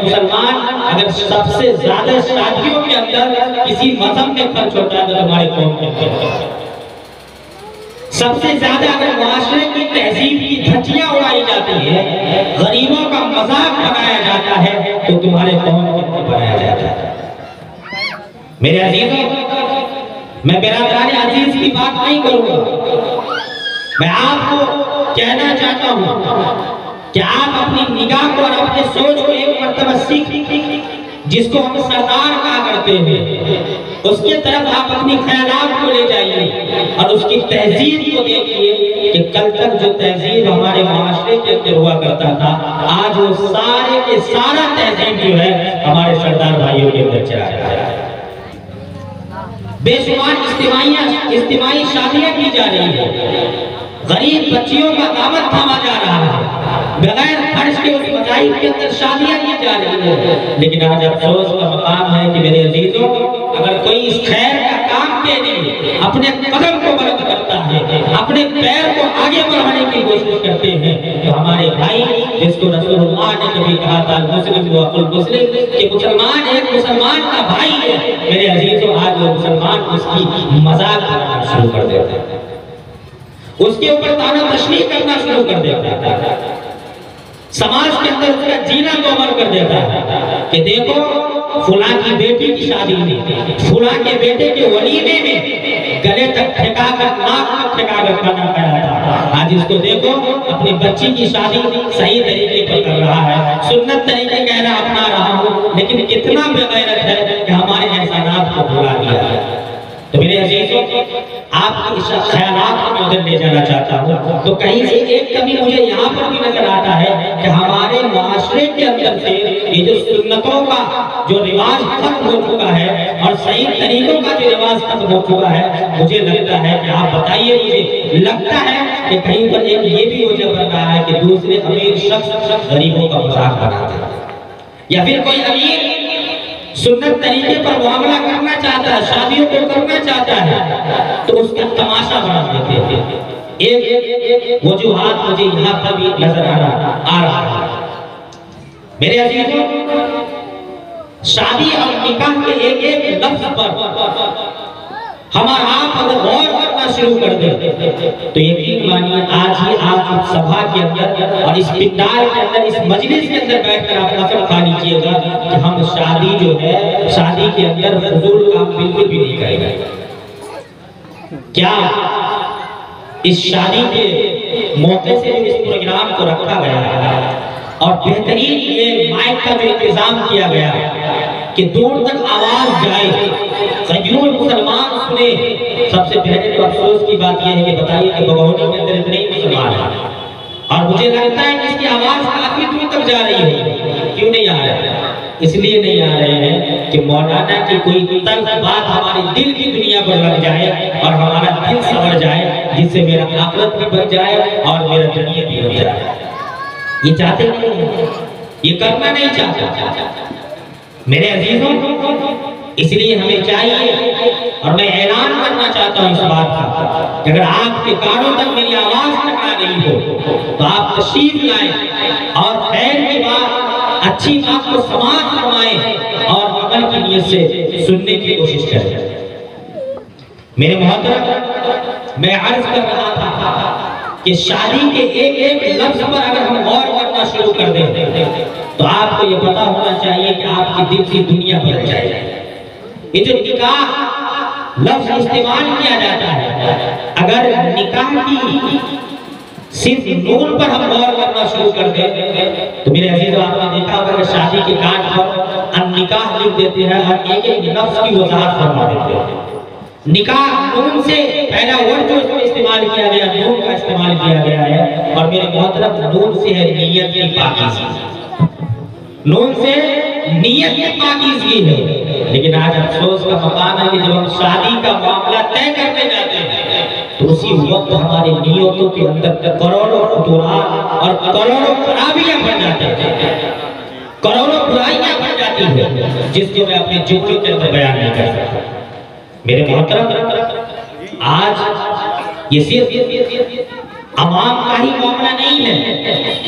مسلمان اگر سب سے زیادہ شادیوں کے اندر کسی مذہب میں خرچ ہوتا ہے تو تمہارے قوم کے اندر سب سے زیادہ اگر معاشرے کی تہذیب کی دھجیاں اڑائی جاتی ہے، غریبوں کا مذاق بنایا جاتا ہے، تو تمہارے قوم کے اندر بنایا جاتا ہے۔ میرے عزیزوں، میں برادران عزیز کی بات نہیں کروں گا، میں آپ کو کہنا چاہتا ہوں کہ آپ اپنی نگاہ کو اور اپنے سوچ کو ایک مرتبہ سیکھ، جس کو ہم سردار کہا کرتے ہیں، اس کے طرف آپ اپنی خیالات کو لے جائیے اور اس کی تہذیب کو دیکھیے کہ کل تک جو تہذیب ہمارے معاشرے کے اندر ہوا کرتا تھا، آج وہ سارے کے سارا تہذیب جو ہے ہمارے سردار بھائیوں کے اندر چلا رہا ہے۔ بے شمار اجتماعی شادیاں کی جا رہی ہیں، غریب بچیوں کا دامن تھاما جا رہا ہے، بغیر خرچ کے اس مذاہب کے اندر شادیاں کی جا رہی ہیں۔ لیکن آج افسوس کا مقام ہے کہ میرے عزیزوں، اگر کوئی اس خیر کا کام کے لیے اپنے قدم کو بلند کرتا ہے، اپنے پیر کو آگے بڑھانے کی کوشش کرتے ہیں، تو ہمارے بھائی، جس کو رسول اللہ نے کبھی کہا تھا المسلم و اخو المسلم، کہ مسلمان ایک مسلمان کا بھائی ہے، میرے عزیزوں آج وہ مسلمان اس کی مذاق کرنا شروع کر دیتے ہیں، اس کے اوپر طعنہ تشنیع کرنا شروع کر دیتا ہے، سماج کے اندر اس کا جینا دوبر کر دیتا ہے کہ دیکھو فلاں کی بیٹی کی شادی میں، فلاں کے بیٹے کے ولیمے میں گلے تک ٹھکا کر، ناک تک ٹھکا کر کھانا کھایا تھا، آج اس کو دیکھو اپنی بچی کی شادی صحیح طریقے پر کر رہا ہے، سنت طریقے کہہ رہا اپنا رہا ہوں، لیکن کتنا بے غیرت ہے کہ ہمارے احسانات کو بھلا دیا ہے۔ تو میرے عزیزوں، آپ کی خیالات کو میں ادھر لے جانا چاہتا ہوں، تو کہیں سے ایک کمی مجھے یہاں پر بھی نظر آتا ہے کہ ہمارے معاشرے کے اندر سے یہ جو سنتوں کا جو رواج ختم ہو چکا ہے اور صحیح طریقوں کا جو رواج ختم ہو چکا ہے، مجھے لگتا ہے کہ آپ بتائیے، مجھے لگتا ہے کہ کہیں پر ایک یہ بھی وجہ بن رہا ہے کہ دوسرے امیر شخص غریبوں کا مذاق بناتے ہیں، یا پھر کوئی امیر سنت طریقے پر معاملہ کرنا چاہتا ہے، شادیوں کو کرنا چاہتا ہے، تو اس کا تماشا بنا دیتے ہیں۔ ایک وجوہات مجھے یہاں پر بھی نظر آ رہا ہے۔ میرے عزیزوں، شادی اور نکاح کے ایک ایک لفظ پر ہمارا آپ اگر غور کرنا شروع کر دیں تو یقین مانیے آج ہی آپ اس سبھا کے اندر اور اس پنڈال کے اندر، اس مجلس کے اندر بیٹھ کر آپ قسم کھا لیجیے گا کہ ہم شادی جو ہے، شادی کے اندر فضول کام بالکل بھی نہیں کریں گے۔ کیا اس شادی کے موقع سے اس پروگرام کو رکھا گیا ہے اور بہترین یہ مائک کا جو انتظام کیا گیا کہ دور تک آواز جائے، غیور مسلمان سنے، سب سے پہلے تو افسوس کی بات یہ ہے کہ بتائیے کہ بغوٹی کے اندر اتنے ہی مسلمان ہیں، اور مجھے لگتا ہے کہ اس کی آواز کافی دور تک جا رہی ہے۔ کیوں نہیں آ رہے ہیں؟ اس لیے نہیں آ رہے ہیں کہ مولانا کی کوئی تلخ بات ہمارے دل کی دنیا پر لگ جائے اور ہمارا دل سنور جائے، جس سے میرا آخرت بھی بن جائے اور میرا دنیا بھی بن جائے۔ یہ چاہتے نہیں، یہ کرنا نہیں چاہتا میرے عزیزوں، اس لیے ہمیں چاہیے، اور میں اعلان کرنا چاہتا ہوں اس بات کا کہ اگر آپ کے کانوں تک میری آواز تک آ رہی ہو تو آپ تشریف لائیں اور خیر کی بات، اچھی بات کو سماعت فرمائیں اور عمل کی نیت سے سننے کی کوشش کریں۔ میرے محترم، میں عرض کر رہا تھا کہ شادی کے ایک ایک لفظ پر اگر ہم غور کرنا شروع کر دیں تو آپ کو یہ پتا ہونا چاہیے کہ آپ کی دل کی دنیا بدل جائے۔ یہ جو نکاح لفظ استعمال کیا جاتا ہے، اگر نکاح کی صرف نون پر ہم غور کرنا شروع کر دیں تو میرے عزیزو، آپ نے دیکھا ہوگا کہ شادی کے کارڈ پر النکاح لکھ دیتے ہیں اور ایک ایک لفظ کی وضاحت فرما دیتے ہیں۔ نکاح نون سے پہلا ورڈ جو اس میں استعمال کیا گیا، نون کا استعمال کیا گیا ہے، اور میرے محترم نون سے ہے نیت کی پاکیزگی، نون سے نیت کی پاکیزگی ہے۔ لیکن آج افسوس کا مقام ہے کہ جب ہم شادی کا معاملہ طے کرنے جاتے ہیں تو اسی وقت ہماری نیتوں کے اندر کروڑوں خطورات اور کروڑوں خرابیاں بڑھ جاتے ہیں، کروڑوں برائیاں بڑھ جاتی ہیں، جس کو میں اپنے جملوں کے اندر بیان نہیں کر سکتا۔ میرے محترم، آج یہ صرف عوام کا ہی معاملہ نہیں ہے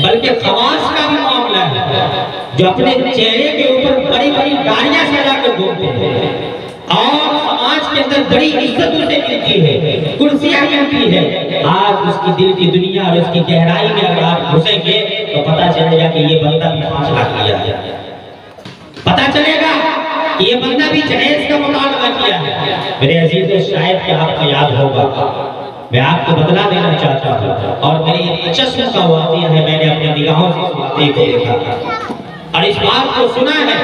بلکہ خواص کا بھی معاملہ ہے، جو اپنے چہرے کے اوپر بڑی بڑی داڑیاں سجا کر گھومتے ہیں اور سماج کے اندر بڑی عزت اسے ملتی ہے، کرسیاں ملتی ہے۔ آج اس کی دل کی دنیا اور اس کی گہرائی میں اگر آپ گھسیں گے تو پتہ چلے گا کہ یہ بندہ بھی 5 لاکھ لیا ہے، پتہ چلے گا کہ یہ بندہ بھی جہیز کا مطالبہ کیا ہے۔ میرے عزیزو، شاید کہ آپ کو یاد ہوگا، میں آپ کو بدلا دینا چاہتا ہوں اور میری چشم کا واقعہ ہے، میں نے اپنے نگاہوں سے اس واقعے کو دیکھا اور اس بات کو سنا ہے،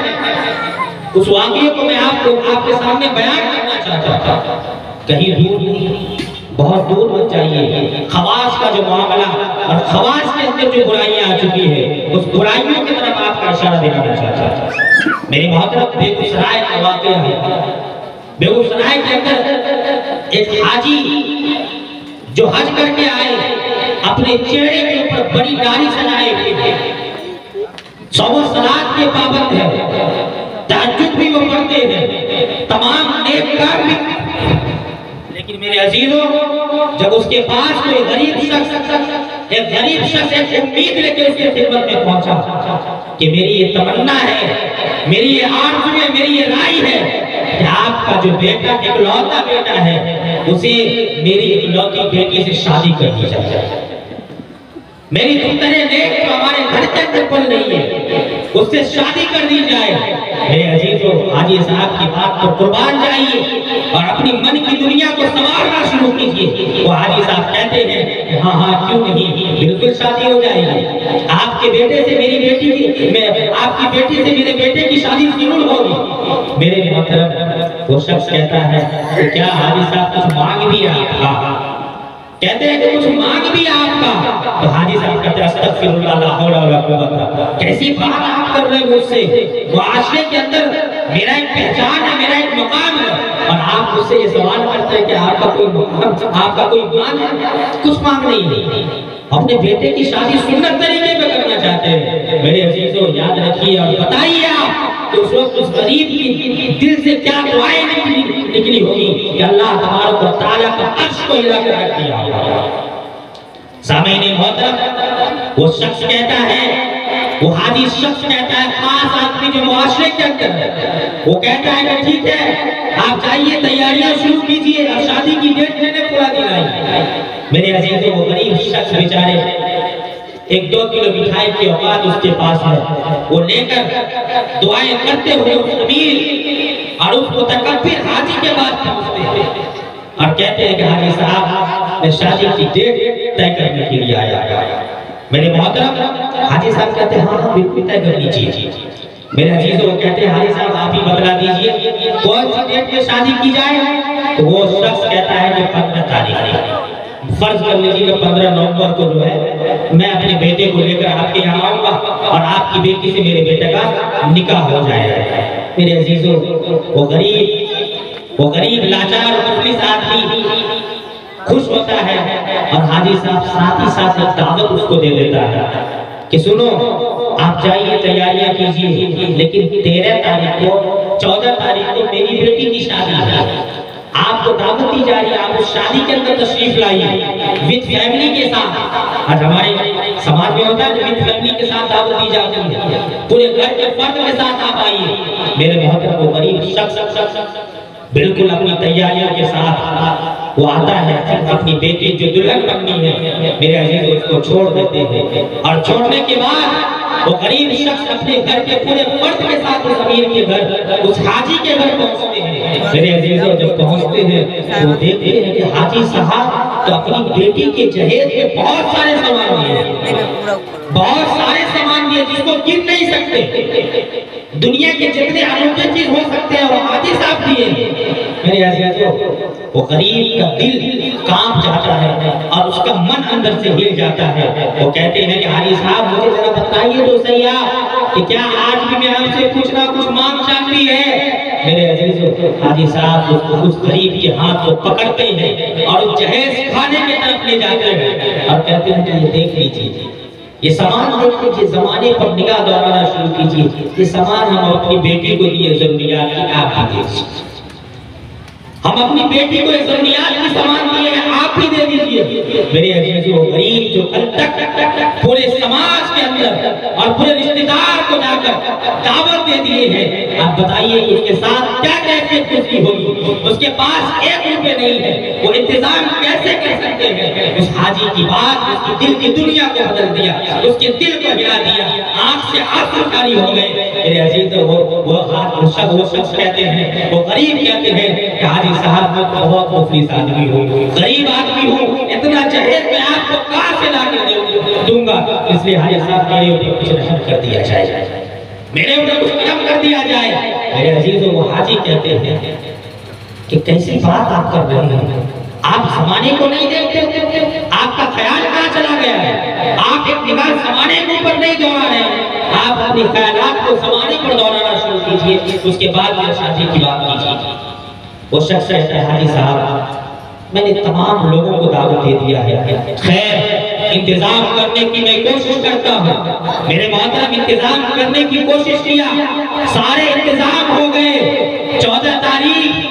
اس واقعے کو میں آپ کے سامنے بیان کرنا چاہتا تھا۔ کہیں دور نہیں، بہت دور مت جائیے۔ خواص کا جو معاملہ اور خواص کے اندر جو برائیاں آ چکی ہے، اس برائیوں کی طرف آپ کا اشارہ دینا چاہتا تھا۔ میری محترم، بیگوسرائے کا واقعہ ہے۔ بیگوسرائے کے اندر ایک حاجی جو حج کر کے آئے، اپنے چہرے کے اوپر بڑی داڑھی سجائے ہوئے، صوم و صلات کے پابند ہے، تہجد بھی وہ پڑھتے ہیں، تمام نیک کار بھی، لیکن میرے عزیزوں، جب اس کے پاس کوئی غریب شخص ایک امید لے کے اس کے خدمت میں پہنچا کہ میری یہ تمنا ہے، میری یہ آرزو ہے، میری یہ رائے ہے کہ آپ کا جو بیٹا اکلوتا بیٹا ہے، اسے میری اکلوتی بیٹی سے شادی کر دی جائے، میری دخترے نیک جو ہمارے گھر کے اندر پل رہی ہے، اس سے شادی کر دی جائے۔ میرے عزیزو، حاجی صاحب کی بات پر قربان جائیے اور اپنی من کی دنیا کو سنوارنا شروع کیجیے۔ وہ حاجی صاحب کہتے ہیں کہ ہاں کیوں نہیں، بالکل شادی ہو جائے گی، آپ کے بیٹے سے میری بیٹی کی، آپ کی بیٹی سے میرے بیٹے کی شادی ضرور ہوگی۔ میرے محترم، وہ شخص کہتا ہے کہ کیا حاجی صاحب کچھ مانگ بھی آپ کا؟ کہتے ہیں کہ کچھ مانگ بھی آپ کا؟ تو حاجی صاحب کہتے ہیں استغفر اللہ، لا حول ولا قوت، کیسی بات آپ کر رہے ہیں مجھ سے؟ معاشرے کے اندر میرا ایک پہچان ہے، میرا ایک مقام ہے، اور آپ مجھ سے یہ سوال کرتے ہیں کہ آپ کا کوئی مقام، آپ کا کوئی مان ہے؟ کچھ مانگ نہیں، اپنے بیٹے کی شادی سنت طریقے پہ کرنا چاہتے ہیں۔ میرے عزیزو، یاد رکھیے اور بتائیے آپ کہ اس وقت اس غریب کی دل سے کیا دعائیں نکلی ہوگی کہ اللہ تبارک و تعالیٰ کا عرش کو ہلا کر رکھ دیا ہوگا۔ سامعین محترم، وہ شخص کہتا ہے، وہ حاجی شخص کہتا ہے، خاص آدمی جو معاشرے کے اندر ہے، وہ کہتا ہے کہ ٹھیک ہے، آپ جائیے تیاریاں شروع کیجئے اور شادی کی ڈیٹ میں نے پورا دلائی۔ میرے عزیزو، وہ غریب شخص بیچارے 1-2 کلو مٹھائی کی اوقات اس کے پاس ہے، وہ لے کر دعائیں کرتے ہوئے اس امیر اور اس متکبر حاجی کے بعد پہنچتے ہیں اور کہتے ہیں کہ حاجی صاحب، میں شادی کی ڈیٹ طے کرنے کے لیے آیا۔ میرے محترم، حاجی صاحب کہتے ہیں ہاں بالکل طے کر لیجیے۔ میرے عزیزو، وہ کہتے ہیں حاجی صاحب آپ ہی بتلا دیجئے کون سی ڈیٹ میں شادی کی جائے؟ تو وہ شخص کہتا ہے کہ 15 تاریخ، فرض کر لیجیے کہ 15 نومبر کو جو ہے میں اپنے بیٹے کو لے کر آپ کے یہاں آؤں گا اور آپ کی بیٹی سے میرے بیٹے کا نکاح ہو جائے گا۔ میرے عزیزو، وہ غریب لاچار مفلس آدمی خوش ہوتا ہے اور حاجی صاحب ساتھ ہی ساتھ ایک دعوت اس کو دے دیتا ہے کہ سنو، آپ جائیے تیاریاں کیجیے، لیکن 13 تاریخ کو 14 تاریخ کو میری بیٹی کی شادی ہے، آپ کو دعوت دی جا رہی ہے، آپ اس شادی کے اندر تشریف لائیے وِد فیملی کے ساتھ۔ آج ہمارے سماج میں ہوتا ہے کہ وِد فیملی کے ساتھ دعوت دی جاتی ہے، پورے گھر کے فرد کے ساتھ آپ آئیے۔ میرے محترم، وہ غریب شخص بالکل اپنی تیاریوں کے ساتھ وہ آتا ہے، اپنی بیٹی جو دلہن بننی ہے، میرے عزیز اس کو چھوڑ دیتے ہیں اور چھوڑنے کے بعد وہ غریب شخص اپنے گھر کے پورے فرد کے ساتھ اس امیر کے گھر، اس حاجی کے گھر پہنچتے ہیں۔ میرے عزیزوں، جب پہنچتے ہیں وہ دیکھتے ہیں کہ حاجی صاحب تو اپنی بیٹی کے جہیز میں بہت سارے سامان دیے، بہت سارے سامان دیے جس کو گن نہیں سکتے، دنیا کے جتنے انوکھے چیز ہو سکتے ہیں وہ حاجی صاحب دیے۔ میرے عزیزوں، وہ غریب کا دل کانپ جاتا ہے اور اس کا من اندر سے ہل جاتا ہے۔ وہ کہتے ہیں کہ حاجی صاحب مجھے ذرا بتائیے تو صحیح آپ کہ کیا آج بھی میں آپ سے کچھ نہ کچھ مانگ چاہتی ہے؟ میرے عزیزوں، حاجی صاحب اس غریب کے ہاتھ کو پکڑتے ہیں اور جہیز کھانے کی طرف لے جاتے ہیں اور کہتے ہیں کہ یہ دیکھ لیجیے، یہ سامان دیکھ لیجیے، زمانے پر نگاہ دوڑانا شروع کیجیے، یہ سامان ہم اپنی بیٹی کو دیے ضروریات کی آپ بھی دیکھ۔ ہم اپنی بیٹی کو ایک ضروریات کی سامان دیے ہیں، آپ بھی دے دیجئے۔ میرے عزیزو، غریب جو کل تک پورے سماج کے اندر اور پورے رشتہ دار کو جا کر دعوت دے دیے ہیں، آپ بتائیے اس کے ساتھ کیا کیفیت اس کی ہوگی؟ اس کے پاس 1 روپے نہیں ہے، وہ انتظام کیسے کر سکتے ہیں؟ اس حاجی کی بات اس کی دل کی دنیا کو بدل دیا، اس کے دل کو ہلا دیا، آنکھ سے آنسو جاری ہو گئے۔ میرے عزیزو، وہ شخص کہتے ہیں، وہ غریب کہتے ہیں کہ حاجی صاحب میں بہت مفلس آدمی ہوں، غریب آدمی ہوں، اتنا جہیز میں آپ کو کہاں سے لا کے دوں گا، اس لیے حاجی صاحب میرے اوپر کچھ رحم کر دیا جائے، میرے اوپر کچھ رحم کر دیا جائے۔ میرے عزیزو، وہ حاجی کہتے ہیں کہ کیسی بات آپ کر رہے ہیں، آپ زمانے کو نہیں دیکھتے، آپ کا خیال کہاں چلا گیا ہے؟ آپ ایک نگاہ زمانے کے اوپر نہیں دوڑا رہے ہیں، آپ اپنی خیالات کو زمانے پر دوڑانا شروع کیجئے، اس کے بعد میرے شادی کی بات کیجئے۔ وہ شخص کہتا ہے، حاجی صاحب میں نے تمام لوگوں کو دعوت دے دیا ہے، خیر انتظام کرنے کی میں کوشش کرتا ہوں، میرے محترم انتظام کرنے کی کوشش کیا، سارے انتظام ہو گئے، 14 تاریخ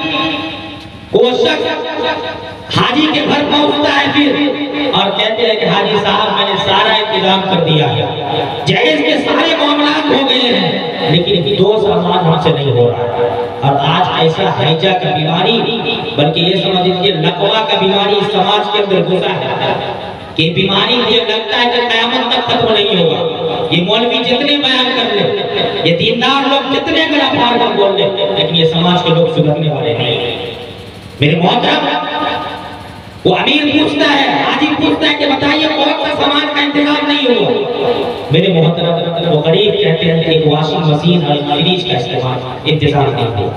وہ شخص حاجی کے گھر پہنچتا ہے پھر اور کہتے ہیں کہ حاجی صاحب میں نے سارا انتظام کر دیا ہے، جہیز کے سارے معاملات ہو گئے ہیں، لیکن 2 سامان ہم سے نہیں ہو رہا ہے، اور آج ایسا ہیجا کا بیماری، بلکہ یہ سمجھ لیجیے لقوا کا بیماری اس سماج کے اندر گھسا ہے کہ بیماری مجھے لگتا ہے کہ قیامت تک ختم نہیں ہوگا، یہ مولوی جتنے بیان کر لیں، یہ دیندار لوگ جتنے گلا پھاڑ کر بول لیں، لیکن یہ سماج کے لوگ سدھرنے والے نہیں ہیں۔ میرے محترم، وہ امیر پوچھتا ہے، حاجی پوچھتا ہے کہ بتائیے کون سا سامان کا انتظام نہیں ہوا؟ میرے محترم، وہ غریب کہتے ہیں کہ ایک واشنگ مشین اور فریج کا انتظام نہیں ہوا،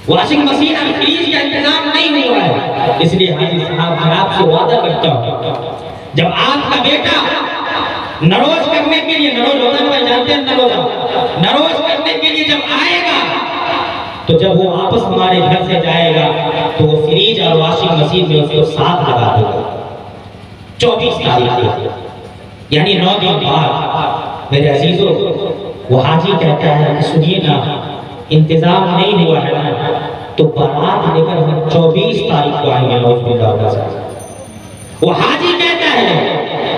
واشنگ مشین اور فریج کا انتظام نہیں ہوا ہے، اس لیے حاجی صاحب میں آپ سے وعدہ کرتا ہوں، جب آپ کا بیٹا نروز کرنے کے لیے، نروز ہوتا ہے جانتے ہیں نروز کرنے کے لیے جب آئے گا، تو جب وہ واپس ہمارے گھر سے جائے گا تو وہ فریج اور واشنگ مشین میں اس کو ساتھ لگا دے گا، 24 تاریخ یعنی 9 دن بعد۔ میرے عزیزو، وہ حاجی کہتا ہے کہ سنیے نا، انتظام نہیں ہوا ہے نا تو بارات لے کر ہم 24 تاریخ کو آئیں گے، نوز باللہ۔ وہ حاجی کہتا ہے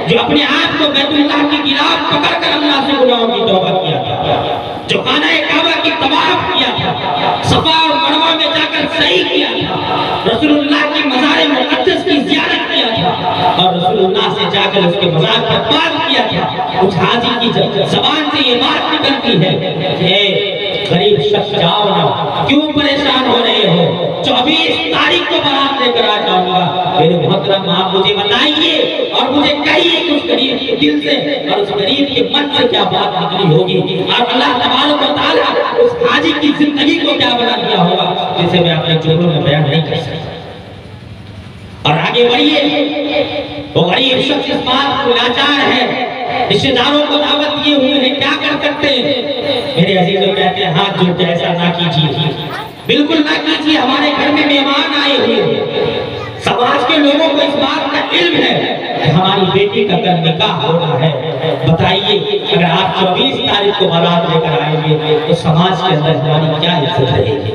جو اپنے آپ کو بیت اللہ کی گراف پکڑ کر اللہ سے گناہوں کی توبہ کیا تھا، جو خانہ کعبہ کی طواف کیا تھا، صفا اور مروہ میں جا کر سعی کیا تھا، رسول اللہ کی مزار مقدس کی زیارت کیا تھا اور رسول اللہ سے جا کر اس کے مزار پر بات کیا تھا، اس حاجی کی زبان سے یہ بات نکلتی ہے کہ غریب شخص جاؤ نا، کیوں پریشان ہو رہے ہو، 24 تاریخ کو بارات لے کر آ جاؤں گا۔ میرے محترم، آپ مجھے بتائیے اور مجھے کہیے کہ اس غریب کے دل سے اور اس غریب کے من سے کیا بات نکلی ہوگی، اور اللہ تبارک و تعالیٰ اس حاجی کی زندگی کو کیا بنا دیا ہوگا جسے میں اپنے جملوں میں بیان نہیں کر سکتا۔ اور آگے بڑھیے، وہ غریب شخص اس بات کو لاچار ہے، رشتہ داروں کو دعوت دیے ہوئے ہیں، کیا کر سکتے ہیں؟ میرے عزیزوں کہتے ہیں ہاتھ جوڑ کے ایسا نہ کیجیے، بالکل نہ کیجیے، ہمارے گھر میں مہمان آئے ہوئے ہیں، سماج کے لوگوں کو اس بات کا علم ہے کہ ہماری بیٹی کا کل نکاح ہونا ہے، بتائیے اگر آپ 24 تاریخ کو بارات لے کر آئیں گے تو سماج کے اندر ہماری کیا عزت رہے گی؟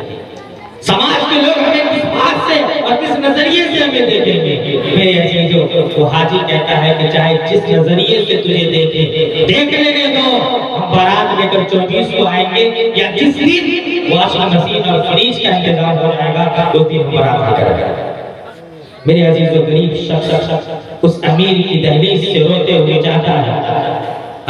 سماج کے لوگ ہمیں کس بات سے اور کس نظریے سے ہمیں دیکھیں گے؟ میرے عزیزو، وہ حاجی کہتا ہے کہ چاہے جس نظریے سے تجھے دیکھ لینے دو، ہم بارات لے کر 24 کو آئیں گے، یا جس دن واشنگ مشین اور فریج کا انتظام ہو جائے گا اس دن ہم بارات لے کر آئیں گے۔ میرے عزیزو، غریب شخص اس امیر کی دہلیز سے روتے ہوئے جاتا ہے،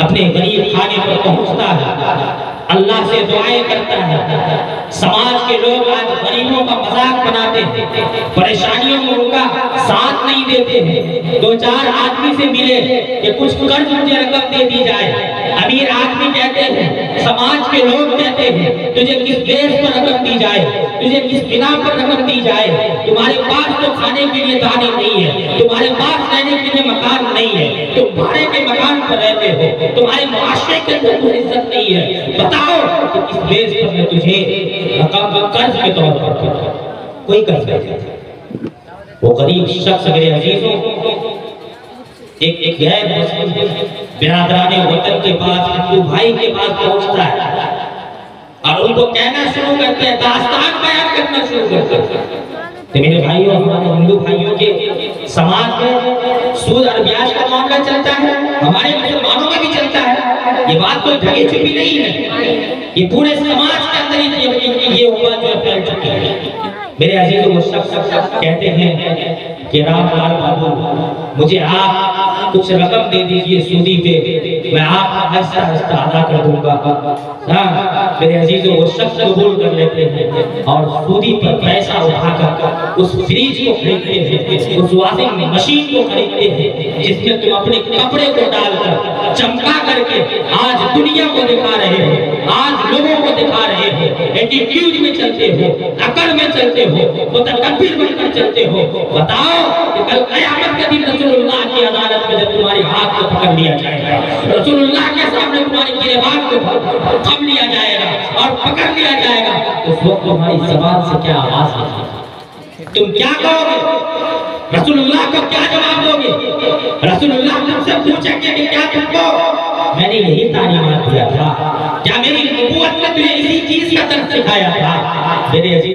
اپنے غریب خانے پر پہنچتا ہے، اللہ سے دعائیں کرتا ہے۔ سماج کے لوگ آج غریبوں کا مذاق بناتے ہیں، پریشانیوں میں ان کا ساتھ نہیں دیتے ہیں، 2-4 آدمی سے ملے کہ کچھ قرض مجھے رقم دے دی جائے، امیر آدمی کہتے ہیں، سماج کے لوگ کہتے ہیں تجھے کس بیس پر رقم دی جائے، تجھے کس بنا پر رقم دی جائے، تمہارے پاس تو کھانے کے لیے دانے نہیں ہے، تمہارے پاس رہنے کے لیے مکان نہیں ہے، تم بھاڑے کے مکان پر رہتے ہو، تمہارے معاشرے کے اندر کوئی عزت نہیں ہے، بتاؤ کہ کس بیس پر میں تجھے رقم قرض کے طور پر کوئی قرض نہیں ہے۔ وہ غریب شخص میرے عزیزوں ایک غیر مسلم برادران وطن کے پاس، ہندو بھائی کے پاس پہنچتا ہے اور ان کو کہنا شروع کرتے ہیں، داستان بیان کرنا شروع کرتے ہیں۔ تو میرے بھائیوں، ہمارے ہندو بھائیوں کے سماج میں سود اور بیاج کا معاملہ چلتا ہے، ہمارے مسلمانوں میں بھی چلتا ہے، یہ بات کوئی ڈھکی چھپی نہیں ہے، یہ پورے سماج کے اندر یہ ہوا جو پھیل چکی ہے۔ میرے عزیزوں، وہ شخص کہتے ہیں کہ رام لال بابو مجھے آپ کچھ رقم دے دیجئے سودی پہ، میں آپ کا آہستہ آہستہ ادا کر دوں گا۔ ہاں میرے عزیزوں، وہ شخص قبول کر لیتے ہیں اور سودی پر پیسہ اٹھا کر اس فریج کو خریدتے ہیں، اس واشنگ مشین کو خریدتے ہیں جس میں تم اپنے کپڑے کو ڈال کر چمکا کر کے آج دنیا کو دکھا رہے ہو، آج لوگوں کو دکھا رہے ہو، ایٹیٹیوڈ میں چلتے ہو، عقل میں چلتے ہو، متکبر بن کر چلتے ہو۔ بتاؤ کہ کل قیامت کے دن رسول اللہ کی عدالت میں جب تمہاری ہاتھ کو پکڑ لیا جائے گا، رسول اللہ کے سامنے تمہاری گریبان کو تھم لیا جائے گا اور پکڑ لیا جائے گا، اس وقت تمہاری زبان سے کیا آواز نکلے گی؟ تم کیا کہو گے؟ رسول اللہ کو کیا جواب دو گے؟ رسول اللہ تم سے پوچھیں گے کہ کیا تم کو میں نے یہی تعلیمات دیا تھا؟ کیا میری نبوت میں تمہیں اسی چیز کا درس سکھایا تھا؟ میرے عزیز